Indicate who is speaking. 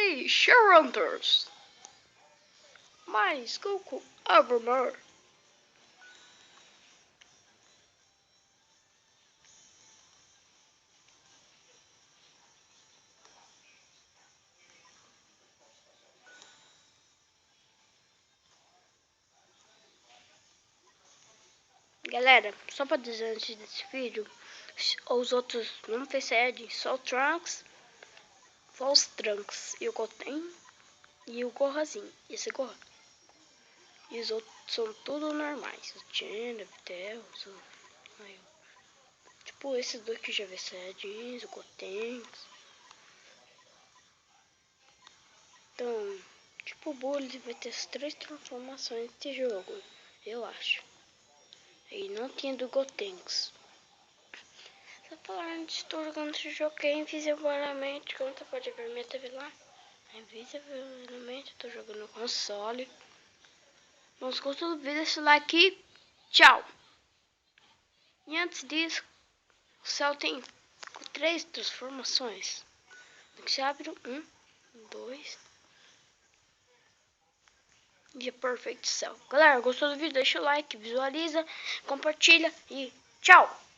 Speaker 1: Hey, Sharehunters! Mais Goku Evermore. Galera, só pra dizer antes desse vídeo, os outros não precedem, só o Trunks, False Trunks e o Goten e o Gohazinho, esse Gohan. E os outros são tudo normais, o Chen, o Vitel, tipo esses dois que já vê Saiyajins, o Goten. Então, tipo o Bully vai ter as 3 transformações desse jogo, eu acho. E não tinha do Gotenks. Só falando de estou jogando esse jogo que é invisivelmente, como você pode ver minha TV lá. Invisivelmente, estou jogando no console. Não se gostou do vídeo, deixa o like. Tchau! E antes disso, o céu tem 3 transformações. Você abre 1, 2 e Perfect Cell. Galera, gostou do vídeo? Deixa o like, visualiza, compartilha e tchau!